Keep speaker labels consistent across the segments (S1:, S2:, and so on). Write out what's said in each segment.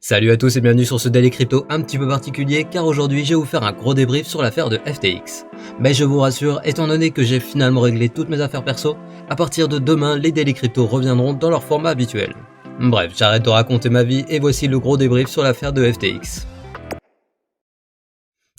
S1: Salut à tous et bienvenue sur ce Daily Crypto un petit peu particulier car aujourd'hui je vais vous faire un gros débrief sur l'affaire de FTX. Mais je vous rassure, étant donné que j'ai finalement réglé toutes mes affaires perso, à partir de demain les Daily Crypto reviendront dans leur format habituel. Bref, j'arrête de raconter ma vie et voici le gros débrief sur l'affaire de FTX.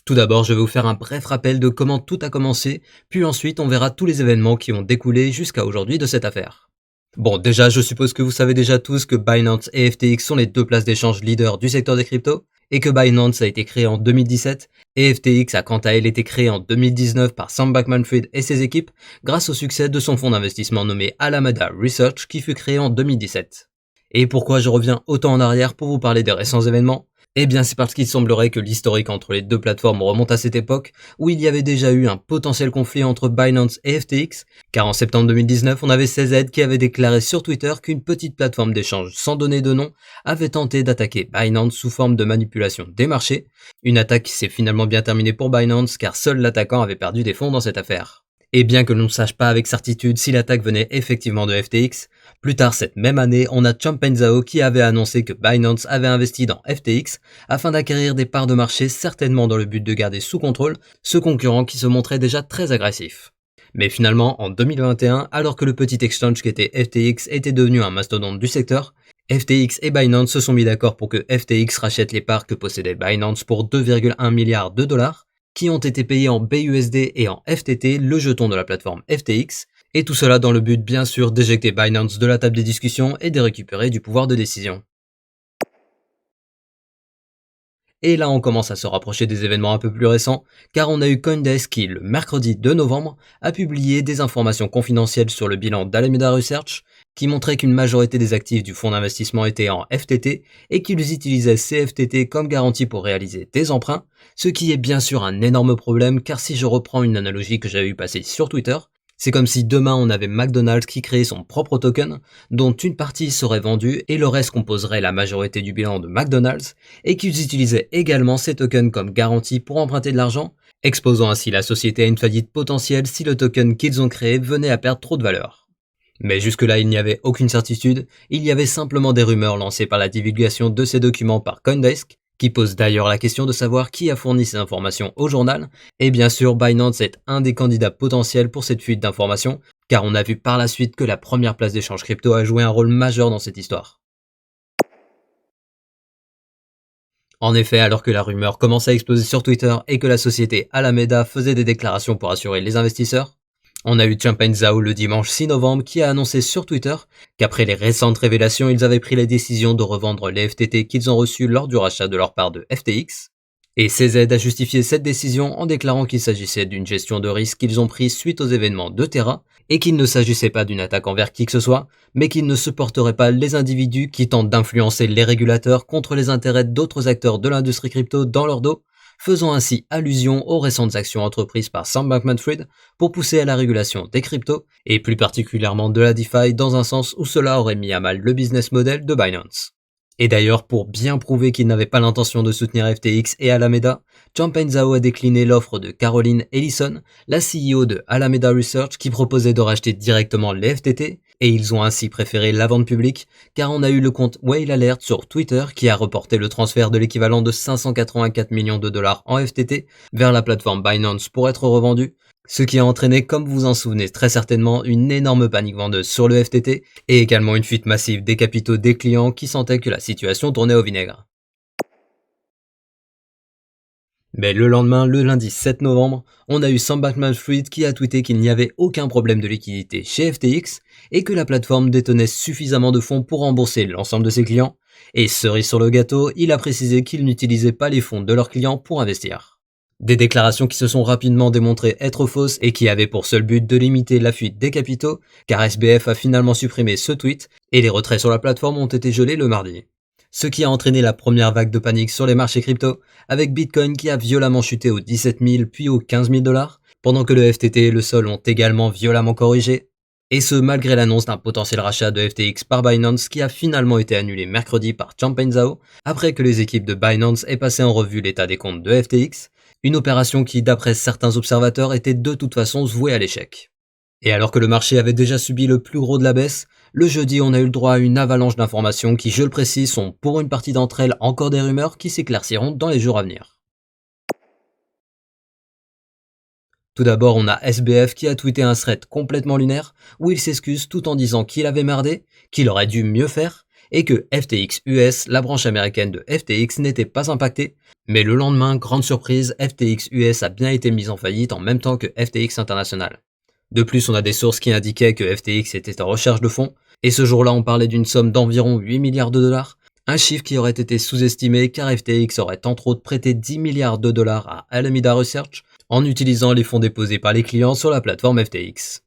S1: Tout d'abord, je vais vous faire un bref rappel de comment tout a commencé, puis ensuite on verra tous les événements qui ont découlé jusqu'à aujourd'hui de cette affaire. Bon, déjà, je suppose que vous savez déjà tous que Binance et FTX sont les deux places d'échange leaders du secteur des cryptos, et que Binance a été créé en 2017, et FTX a quant à elle été créé en 2019 par Sam Bankman-Fried et ses équipes, grâce au succès de son fonds d'investissement nommé Alameda Research qui fut créé en 2017. Et pourquoi je reviens autant en arrière pour vous parler des récents événements ? Eh bien c'est parce qu'il semblerait que l'historique entre les deux plateformes remonte à cette époque où il y avait déjà eu un potentiel conflit entre Binance et FTX, car en septembre 2019 on avait CZ qui avait déclaré sur Twitter qu'une petite plateforme d'échange sans donner de nom avait tenté d'attaquer Binance sous forme de manipulation des marchés, une attaque qui s'est finalement bien terminée pour Binance car seul l'attaquant avait perdu des fonds dans cette affaire. Et bien que l'on ne sache pas avec certitude si l'attaque venait effectivement de FTX, plus tard cette même année, on a Changpeng Zhao qui avait annoncé que Binance avait investi dans FTX afin d'acquérir des parts de marché certainement dans le but de garder sous contrôle ce concurrent qui se montrait déjà très agressif. Mais finalement, en 2021, alors que le petit exchange qui était FTX était devenu un mastodonte du secteur, FTX et Binance se sont mis d'accord pour que FTX rachète les parts que possédait Binance pour 2,1 milliards de dollars, qui ont été payés en BUSD et en FTT, le jeton de la plateforme FTX, et tout cela dans le but bien sûr d'éjecter Binance de la table des discussions et de récupérer du pouvoir de décision. Et là on commence à se rapprocher des événements un peu plus récents, car on a eu Coindesk qui, le mercredi 2 novembre, a publié des informations confidentielles sur le bilan d'Alameda Research, qui montrait qu'une majorité des actifs du fonds d'investissement étaient en FTT et qu'ils utilisaient ces FTT comme garantie pour réaliser des emprunts, ce qui est bien sûr un énorme problème car si je reprends une analogie que j'avais vu passer sur Twitter, c'est comme si demain on avait McDonald's qui créait son propre token, dont une partie serait vendue et le reste composerait la majorité du bilan de McDonald's, et qu'ils utilisaient également ces tokens comme garantie pour emprunter de l'argent, exposant ainsi la société à une faillite potentielle si le token qu'ils ont créé venait à perdre trop de valeur. Mais jusque-là, il n'y avait aucune certitude, il y avait simplement des rumeurs lancées par la divulgation de ces documents par Coindesk, qui pose d'ailleurs la question de savoir qui a fourni ces informations au journal, et bien sûr Binance est un des candidats potentiels pour cette fuite d'informations, car on a vu par la suite que la première place d'échange crypto a joué un rôle majeur dans cette histoire. En effet, alors que la rumeur commençait à exploser sur Twitter et que la société Alameda faisait des déclarations pour assurer les investisseurs, on a eu Changpeng Zhao le dimanche 6 novembre qui a annoncé sur Twitter qu'après les récentes révélations, ils avaient pris la décision de revendre les FTT qu'ils ont reçus lors du rachat de leur part de FTX. Et CZ a justifié cette décision en déclarant qu'il s'agissait d'une gestion de risque qu'ils ont prise suite aux événements de Terra et qu'il ne s'agissait pas d'une attaque envers qui que ce soit, mais qu'ils ne supporteraient pas les individus qui tentent d'influencer les régulateurs contre les intérêts d'autres acteurs de l'industrie crypto dans leur dos, faisant ainsi allusion aux récentes actions entreprises par Sam Bankman-Fried pour pousser à la régulation des cryptos, et plus particulièrement de la DeFi dans un sens où cela aurait mis à mal le business model de Binance. Et d'ailleurs, pour bien prouver qu'il n'avait pas l'intention de soutenir FTX et Alameda, Changpeng Zhao a décliné l'offre de Caroline Ellison, la CEO de Alameda Research qui proposait de racheter directement les FTT, et ils ont ainsi préféré la vente publique, car on a eu le compte Whale Alert sur Twitter qui a reporté le transfert de l'équivalent de 584 millions de dollars en FTT vers la plateforme Binance pour être revendu, ce qui a entraîné, comme vous vous en souvenez très certainement, une énorme panique vendeuse sur le FTT et également une fuite massive des capitaux des clients qui sentaient que la situation tournait au vinaigre. Mais le lendemain, le lundi 7 novembre, on a eu Sam Bankman-Fried qui a tweeté qu'il n'y avait aucun problème de liquidité chez FTX et que la plateforme détenait suffisamment de fonds pour rembourser l'ensemble de ses clients. Et cerise sur le gâteau, il a précisé qu'il n'utilisait pas les fonds de leurs clients pour investir. Des déclarations qui se sont rapidement démontrées être fausses et qui avaient pour seul but de limiter la fuite des capitaux, car SBF a finalement supprimé ce tweet et les retraits sur la plateforme ont été gelés le mardi. Ce qui a entraîné la première vague de panique sur les marchés crypto, avec Bitcoin qui a violemment chuté aux 17 000 puis aux 15 000 dollars, pendant que le FTT et le Sol ont également violemment corrigé. Et ce malgré l'annonce d'un potentiel rachat de FTX par Binance qui a finalement été annulé mercredi par Changpeng Zhao, après que les équipes de Binance aient passé en revue l'état des comptes de FTX, une opération qui d'après certains observateurs était de toute façon vouée à l'échec. Et alors que le marché avait déjà subi le plus gros de la baisse, le jeudi on a eu le droit à une avalanche d'informations qui, je le précise, sont pour une partie d'entre elles encore des rumeurs qui s'éclairciront dans les jours à venir. Tout d'abord, on a SBF qui a tweeté un thread complètement lunaire où il s'excuse tout en disant qu'il avait merdé, qu'il aurait dû mieux faire et que FTX US, la branche américaine de FTX, n'était pas impactée. Mais le lendemain, grande surprise, FTX US a bien été mise en faillite en même temps que FTX International. De plus, on a des sources qui indiquaient que FTX était en recherche de fonds, et ce jour-là, on parlait d'une somme d'environ 8 milliards de dollars, un chiffre qui aurait été sous-estimé car FTX aurait entre autres prêté 10 milliards de dollars à Alameda Research en utilisant les fonds déposés par les clients sur la plateforme FTX.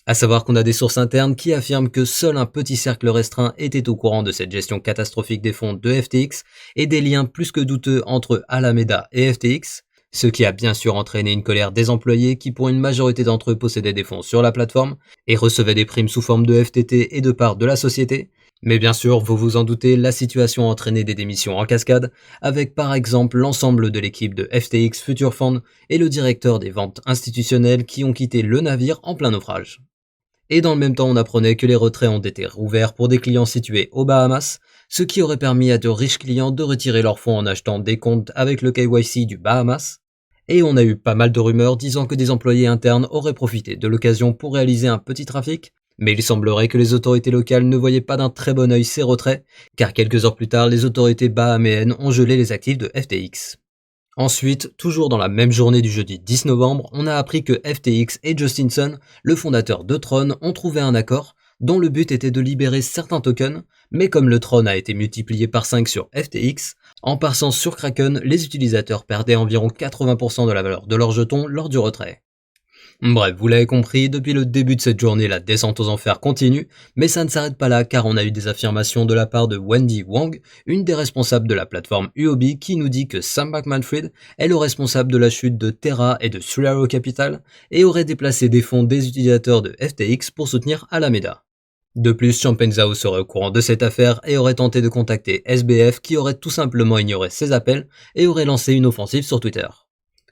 S1: À savoir qu'on a des sources internes qui affirment que seul un petit cercle restreint était au courant de cette gestion catastrophique des fonds de FTX et des liens plus que douteux entre Alameda et FTX, ce qui a bien sûr entraîné une colère des employés qui pour une majorité d'entre eux possédaient des fonds sur la plateforme et recevaient des primes sous forme de FTT et de parts de la société. Mais bien sûr, vous vous en doutez, la situation a entraîné des démissions en cascade, avec par exemple l'ensemble de l'équipe de FTX Future Fund et le directeur des ventes institutionnelles qui ont quitté le navire en plein naufrage. Et dans le même temps, on apprenait que les retraits ont été rouverts pour des clients situés aux Bahamas, ce qui aurait permis à de riches clients de retirer leurs fonds en achetant des comptes avec le KYC du Bahamas. Et on a eu pas mal de rumeurs disant que des employés internes auraient profité de l'occasion pour réaliser un petit trafic, mais il semblerait que les autorités locales ne voyaient pas d'un très bon œil ces retraits, car quelques heures plus tard, les autorités bahaméennes ont gelé les actifs de FTX. Ensuite, toujours dans la même journée du jeudi 10 novembre, on a appris que FTX et Justin Sun, le fondateur de Tron, ont trouvé un accord dont le but était de libérer certains tokens, mais comme le Tron a été multiplié par 5 sur FTX, en passant sur Kraken, les utilisateurs perdaient environ 80% de la valeur de leurs jetons lors du retrait. Bref, vous l'avez compris, depuis le début de cette journée, la descente aux enfers continue, mais ça ne s'arrête pas là car on a eu des affirmations de la part de Wendy Wang, une des responsables de la plateforme Huobi, qui nous dit que Sam Bankman-Fried est le responsable de la chute de Terra et de Three Arrows Capital et aurait déplacé des fonds des utilisateurs de FTX pour soutenir Alameda. De plus, Changpeng Zhao serait au courant de cette affaire et aurait tenté de contacter SBF qui aurait tout simplement ignoré ses appels et aurait lancé une offensive sur Twitter.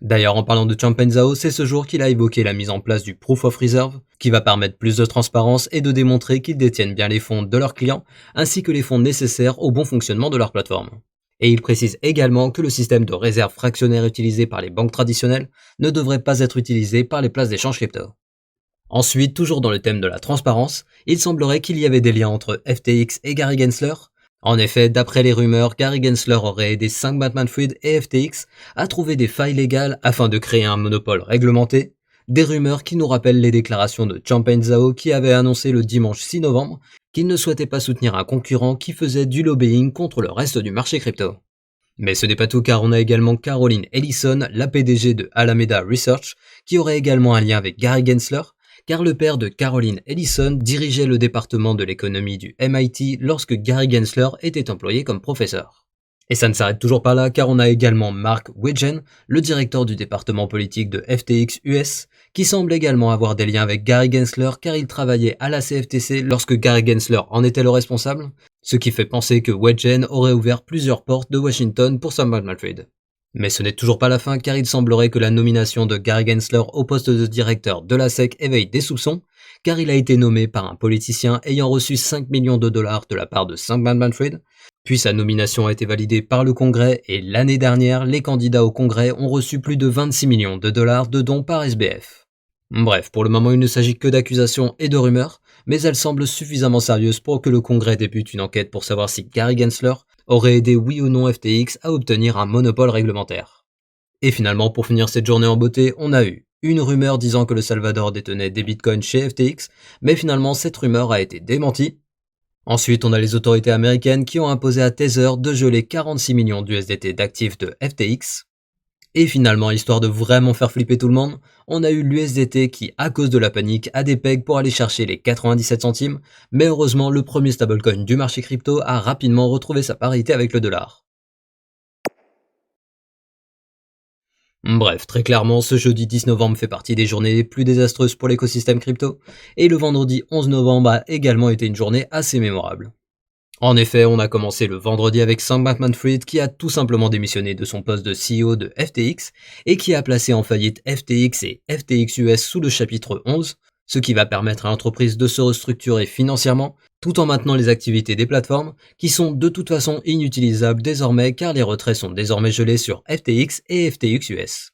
S1: D'ailleurs, en parlant de Changpeng Zhao, c'est ce jour qu'il a évoqué la mise en place du Proof of Reserve, qui va permettre plus de transparence et de démontrer qu'ils détiennent bien les fonds de leurs clients, ainsi que les fonds nécessaires au bon fonctionnement de leur plateforme. Et il précise également que le système de réserve fractionnaire utilisé par les banques traditionnelles ne devrait pas être utilisé par les places d'échange crypto. Ensuite, toujours dans le thème de la transparence, il semblerait qu'il y avait des liens entre FTX et Gary Gensler. En effet, d'après les rumeurs, Gary Gensler aurait aidé Sam Bankman-Fried et FTX à trouver des failles légales afin de créer un monopole réglementé, des rumeurs qui nous rappellent les déclarations de Changpeng Zhao qui avait annoncé le dimanche 6 novembre qu'il ne souhaitait pas soutenir un concurrent qui faisait du lobbying contre le reste du marché crypto. Mais ce n'est pas tout car on a également Caroline Ellison, la PDG de Alameda Research, qui aurait également un lien avec Gary Gensler, car le père de Caroline Ellison dirigeait le département de l'économie du MIT lorsque Gary Gensler était employé comme professeur. Et ça ne s'arrête toujours pas là car on a également Mark Widgen, le directeur du département politique de FTX US, qui semble également avoir des liens avec Gary Gensler car il travaillait à la CFTC lorsque Gary Gensler en était le responsable, ce qui fait penser que Widgen aurait ouvert plusieurs portes de Washington pour Sam Bankman-Fried. Mais ce n'est toujours pas la fin car il semblerait que la nomination de Gary Gensler au poste de directeur de la SEC éveille des soupçons, car il a été nommé par un politicien ayant reçu 5 millions de dollars de la part de Sam Bankman-Fried, puis sa nomination a été validée par le Congrès et l'année dernière, les candidats au Congrès ont reçu plus de 26 millions de dollars de dons par SBF. Bref, pour le moment il ne s'agit que d'accusations et de rumeurs, mais elles semblent suffisamment sérieuses pour que le Congrès débute une enquête pour savoir si Gary Gensler aurait aidé oui ou non FTX à obtenir un monopole réglementaire. Et finalement, pour finir cette journée en beauté, on a eu une rumeur disant que le Salvador détenait des bitcoins chez FTX, mais finalement cette rumeur a été démentie. Ensuite, on a les autorités américaines qui ont imposé à Tether de geler 46 millions d'USDT d'actifs de FTX. Et finalement, histoire de vraiment faire flipper tout le monde, on a eu l'USDT qui, à cause de la panique, a des pegs pour aller chercher les 97 centimes, mais heureusement, le premier stablecoin du marché crypto a rapidement retrouvé sa parité avec le dollar. Bref, très clairement, ce jeudi 10 novembre fait partie des journées les plus désastreuses pour l'écosystème crypto, et le vendredi 11 novembre a également été une journée assez mémorable. En effet, on a commencé le vendredi avec Sam Bankman-Fried qui a tout simplement démissionné de son poste de CEO de FTX et qui a placé en faillite FTX et FTX US sous le chapitre 11, ce qui va permettre à l'entreprise de se restructurer financièrement tout en maintenant les activités des plateformes qui sont de toute façon inutilisables désormais car les retraits sont désormais gelés sur FTX et FTX US.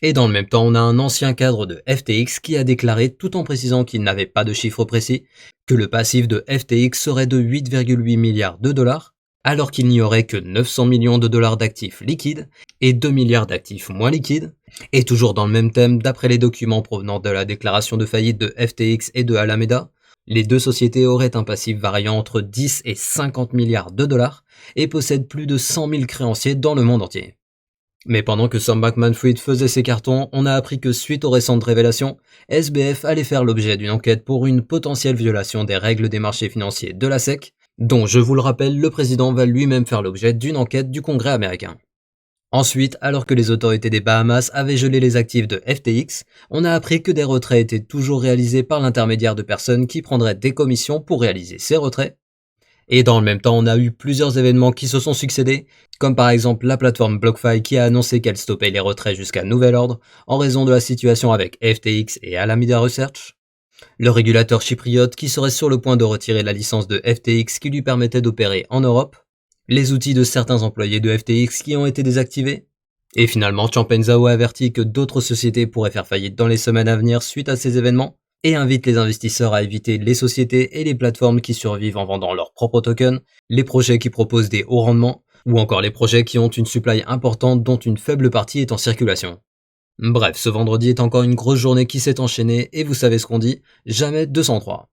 S1: Et dans le même temps, on a un ancien cadre de FTX qui a déclaré, tout en précisant qu'il n'avait pas de chiffre précis, que le passif de FTX serait de 8,8 milliards de dollars, alors qu'il n'y aurait que 900 millions de dollars d'actifs liquides et 2 milliards d'actifs moins liquides. Et toujours dans le même thème, d'après les documents provenant de la déclaration de faillite de FTX et de Alameda, les deux sociétés auraient un passif variant entre 10 et 50 milliards de dollars et possèdent plus de 100 000 créanciers dans le monde entier. Mais pendant que Sam Bankman-Fried faisait ses cartons, on a appris que suite aux récentes révélations, SBF allait faire l'objet d'une enquête pour une potentielle violation des règles des marchés financiers de la SEC, dont, je vous le rappelle, le président va lui-même faire l'objet d'une enquête du Congrès américain. Ensuite, alors que les autorités des Bahamas avaient gelé les actifs de FTX, on a appris que des retraits étaient toujours réalisés par l'intermédiaire de personnes qui prendraient des commissions pour réaliser ces retraits. Et dans le même temps, on a eu plusieurs événements qui se sont succédés, comme par exemple la plateforme BlockFi qui a annoncé qu'elle stoppait les retraits jusqu'à nouvel ordre en raison de la situation avec FTX et Alameda Research, le régulateur chypriote qui serait sur le point de retirer la licence de FTX qui lui permettait d'opérer en Europe, les outils de certains employés de FTX qui ont été désactivés, et finalement Changpeng Zhao a averti que d'autres sociétés pourraient faire faillite dans les semaines à venir suite à ces événements, et invite les investisseurs à éviter les sociétés et les plateformes qui survivent en vendant leurs propres tokens, les projets qui proposent des hauts rendements, ou encore les projets qui ont une supply importante dont une faible partie est en circulation. Bref, ce vendredi est encore une grosse journée qui s'est enchaînée, et vous savez ce qu'on dit, jamais 203.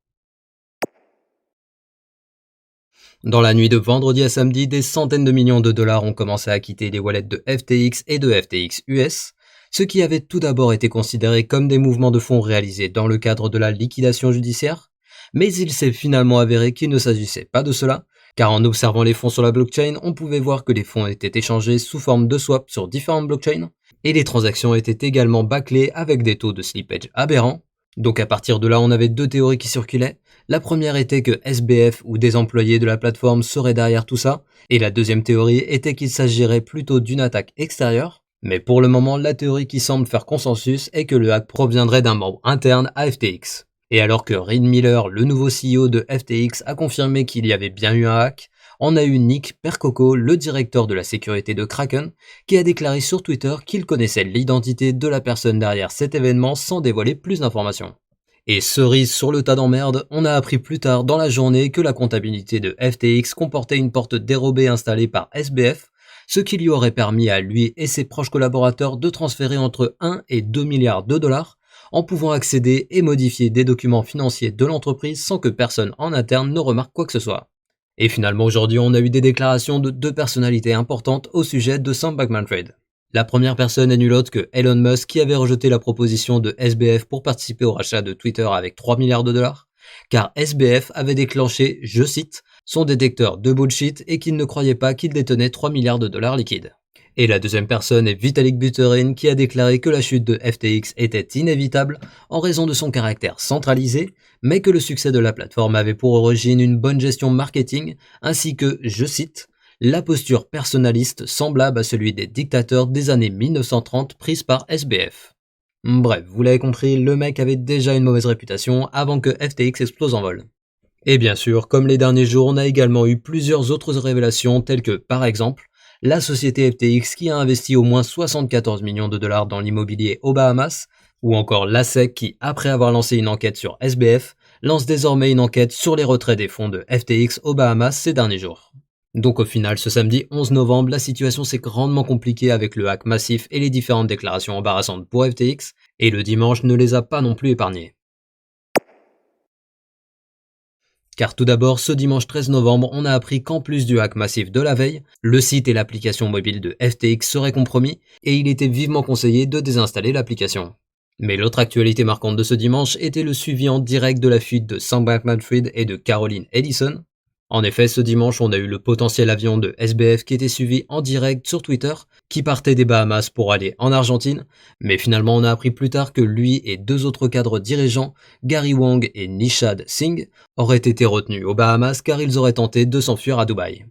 S1: Dans la nuit de vendredi à samedi, des centaines de millions de dollars ont commencé à quitter les wallets de FTX et de FTX US, ce qui avait tout d'abord été considéré comme des mouvements de fonds réalisés dans le cadre de la liquidation judiciaire, mais il s'est finalement avéré qu'il ne s'agissait pas de cela, car en observant les fonds sur la blockchain, on pouvait voir que les fonds étaient échangés sous forme de swap sur différentes blockchains, et les transactions étaient également bâclées avec des taux de slippage aberrants. Donc à partir de là, on avait deux théories qui circulaient. La première était que SBF ou des employés de la plateforme seraient derrière tout ça, et la deuxième théorie était qu'il s'agirait plutôt d'une attaque extérieure. Mais pour le moment, la théorie qui semble faire consensus est que le hack proviendrait d'un membre interne à FTX. Et alors que Reid Miller, le nouveau CEO de FTX, a confirmé qu'il y avait bien eu un hack, on a eu Nick Percoco, le directeur de la sécurité de Kraken, qui a déclaré sur Twitter qu'il connaissait l'identité de la personne derrière cet événement sans dévoiler plus d'informations. Et cerise sur le tas d'emmerde, on a appris plus tard dans la journée que la comptabilité de FTX comportait une porte dérobée installée par SBF, ce qui lui aurait permis à lui et ses proches collaborateurs de transférer entre 1 et 2 milliards de dollars en pouvant accéder et modifier des documents financiers de l'entreprise sans que personne en interne ne remarque quoi que ce soit. Et finalement aujourd'hui on a eu des déclarations de deux personnalités importantes au sujet de Sam Bankman-Fried. La première personne est nulle autre que Elon Musk qui avait rejeté la proposition de SBF pour participer au rachat de Twitter avec 3 milliards de dollars, car SBF avait déclenché, je cite, son détecteur de bullshit et qu'il ne croyait pas qu'il détenait 3 milliards de dollars liquides. Et la deuxième personne est Vitalik Buterin qui a déclaré que la chute de FTX était inévitable en raison de son caractère centralisé, mais que le succès de la plateforme avait pour origine une bonne gestion marketing ainsi que, je cite, la posture personnaliste semblable à celui des dictateurs des années 1930 prise par SBF. Bref, vous l'avez compris, le mec avait déjà une mauvaise réputation avant que FTX explose en vol. Et bien sûr, comme les derniers jours, on a également eu plusieurs autres révélations telles que, par exemple, la société FTX qui a investi au moins 74 millions de dollars dans l'immobilier aux Bahamas, ou encore la SEC qui, après avoir lancé une enquête sur SBF, lance désormais une enquête sur les retraits des fonds de FTX aux Bahamas ces derniers jours. Donc au final, ce samedi 11 novembre, la situation s'est grandement compliquée avec le hack massif et les différentes déclarations embarrassantes pour FTX, et le dimanche ne les a pas non plus épargnés. Car tout d'abord, ce dimanche 13 novembre, on a appris qu'en plus du hack massif de la veille, le site et l'application mobile de FTX seraient compromis, et il était vivement conseillé de désinstaller l'application. Mais l'autre actualité marquante de ce dimanche était le suivi en direct de la fuite de Sam Bankman-Fried et de Caroline Ellison. En effet, ce dimanche, on a eu le potentiel avion de SBF qui était suivi en direct sur Twitter, qui partait des Bahamas pour aller en Argentine, mais finalement on a appris plus tard que lui et deux autres cadres dirigeants, Gary Wang et Nishad Singh, auraient été retenus aux Bahamas car ils auraient tenté de s'enfuir à Dubaï.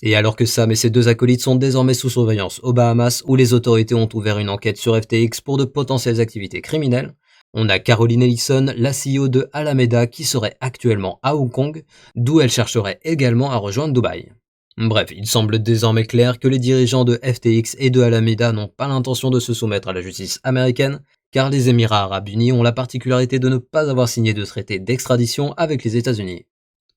S1: Et alors que Sam et ses deux acolytes sont désormais sous surveillance aux Bahamas où les autorités ont ouvert une enquête sur FTX pour de potentielles activités criminelles, On a Caroline Ellison, la CEO de Alameda, qui serait actuellement à Hong Kong, d'où elle chercherait également à rejoindre Dubaï. Bref, il semble désormais clair que les dirigeants de FTX et de Alameda n'ont pas l'intention de se soumettre à la justice américaine, car les Émirats Arabes Unis ont la particularité de ne pas avoir signé de traité d'extradition avec les États-Unis.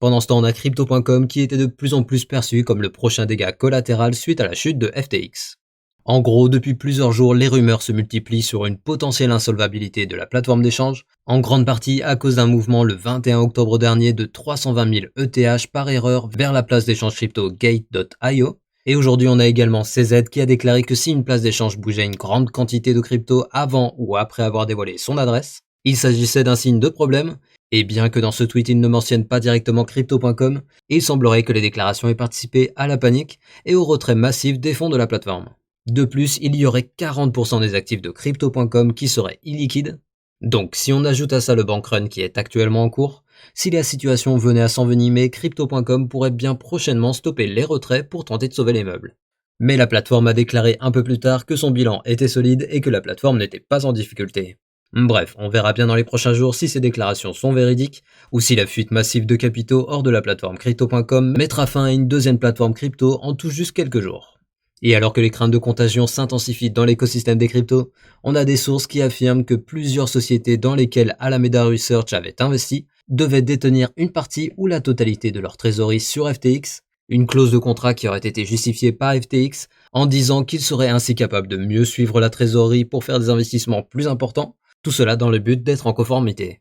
S1: Pendant ce temps, on a Crypto.com qui était de plus en plus perçu comme le prochain dégât collatéral suite à la chute de FTX. En gros, depuis plusieurs jours, les rumeurs se multiplient sur une potentielle insolvabilité de la plateforme d'échange, en grande partie à cause d'un mouvement le 21 octobre dernier de 320 000 ETH par erreur vers la place d'échange crypto Gate.io. Et aujourd'hui, on a également CZ qui a déclaré que si une place d'échange bougeait une grande quantité de crypto avant ou après avoir dévoilé son adresse, il s'agissait d'un signe de problème, et bien que dans ce tweet il ne mentionne pas directement Crypto.com, il semblerait que les déclarations aient participé à la panique et au retrait massif des fonds de la plateforme. De plus, il y aurait 40% des actifs de Crypto.com qui seraient illiquides. Donc si on ajoute à ça le bank run qui est actuellement en cours, si la situation venait à s'envenimer, Crypto.com pourrait bien prochainement stopper les retraits pour tenter de sauver les meubles. Mais la plateforme a déclaré un peu plus tard que son bilan était solide et que la plateforme n'était pas en difficulté. Bref, on verra bien dans les prochains jours si ces déclarations sont véridiques ou si la fuite massive de capitaux hors de la plateforme Crypto.com mettra fin à une deuxième plateforme crypto en tout juste quelques jours. Et alors que les craintes de contagion s'intensifient dans l'écosystème des cryptos, on a des sources qui affirment que plusieurs sociétés dans lesquelles Alameda Research avait investi devaient détenir une partie ou la totalité de leur trésorerie sur FTX, une clause de contrat qui aurait été justifiée par FTX en disant qu'ils seraient ainsi capables de mieux suivre la trésorerie pour faire des investissements plus importants, tout cela dans le but d'être en conformité.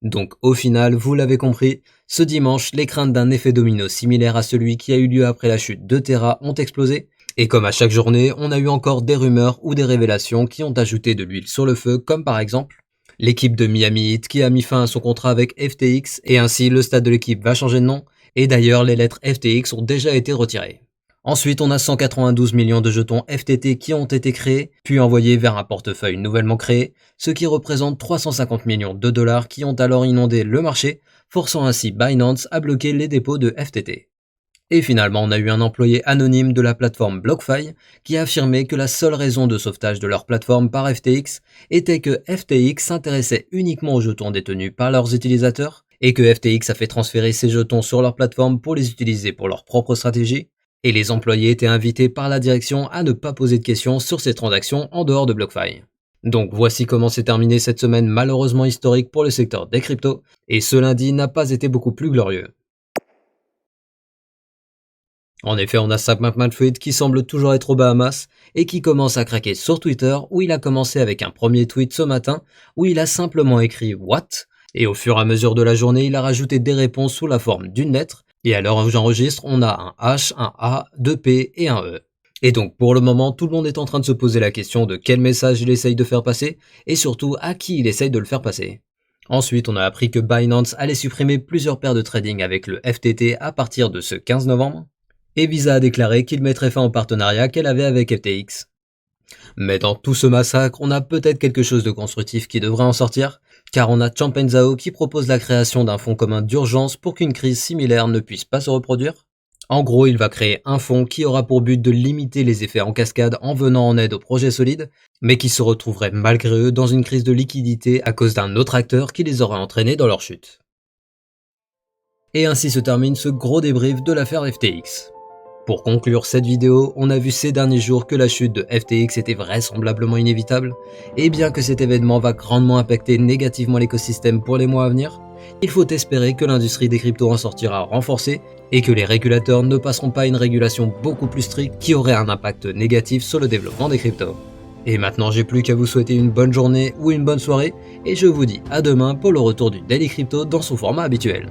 S1: Donc au final, vous l'avez compris, ce dimanche, les craintes d'un effet domino similaire à celui qui a eu lieu après la chute de Terra ont explosé, et comme à chaque journée, on a eu encore des rumeurs ou des révélations qui ont ajouté de l'huile sur le feu, comme par exemple l'équipe de Miami Heat qui a mis fin à son contrat avec FTX, et ainsi le stade de l'équipe va changer de nom, et d'ailleurs les lettres FTX ont déjà été retirées. Ensuite, on a 192 millions de jetons FTT qui ont été créés, puis envoyés vers un portefeuille nouvellement créé, ce qui représente 350 millions de dollars qui ont alors inondé le marché, forçant ainsi Binance à bloquer les dépôts de FTT. Et finalement, on a eu un employé anonyme de la plateforme BlockFi qui a affirmé que la seule raison de sauvetage de leur plateforme par FTX était que FTX s'intéressait uniquement aux jetons détenus par leurs utilisateurs et que FTX a fait transférer ces jetons sur leur plateforme pour les utiliser pour leur propre stratégie, et les employés étaient invités par la direction à ne pas poser de questions sur ces transactions en dehors de BlockFi. Donc voici comment s'est terminée cette semaine malheureusement historique pour le secteur des cryptos, et ce lundi n'a pas été beaucoup plus glorieux. En effet, on a Sam Bankman-Fried qui semble toujours être aux Bahamas et qui commence à craquer sur Twitter où il a commencé avec un premier tweet ce matin où il a simplement écrit What, et au fur et à mesure de la journée, il a rajouté des réponses sous la forme d'une lettre, et à l'heure où j'enregistre, on a un H, un A, deux P et un E. Et donc pour le moment, tout le monde est en train de se poser la question de quel message il essaye de faire passer et surtout à qui il essaye de le faire passer. Ensuite, on a appris que Binance allait supprimer plusieurs paires de trading avec le FTT à partir de ce 15 novembre. Et Visa a déclaré qu'il mettrait fin au partenariat qu'elle avait avec FTX. Mais dans tout ce massacre, on a peut-être quelque chose de constructif qui devrait en sortir, car on a Changpeng Zhao qui propose la création d'un fonds commun d'urgence pour qu'une crise similaire ne puisse pas se reproduire. En gros, il va créer un fonds qui aura pour but de limiter les effets en cascade en venant en aide aux projets solides, mais qui se retrouveraient malgré eux dans une crise de liquidité à cause d'un autre acteur qui les aurait entraînés dans leur chute. Et ainsi se termine ce gros débrief de l'affaire FTX. Pour conclure cette vidéo, on a vu ces derniers jours que la chute de FTX était vraisemblablement inévitable, et bien que cet événement va grandement impacter négativement l'écosystème pour les mois à venir, il faut espérer que l'industrie des cryptos en sortira renforcée et que les régulateurs ne passeront pas à une régulation beaucoup plus stricte qui aurait un impact négatif sur le développement des cryptos. Et maintenant, j'ai plus qu'à vous souhaiter une bonne journée ou une bonne soirée, et je vous dis à demain pour le retour du Daily Crypto dans son format habituel.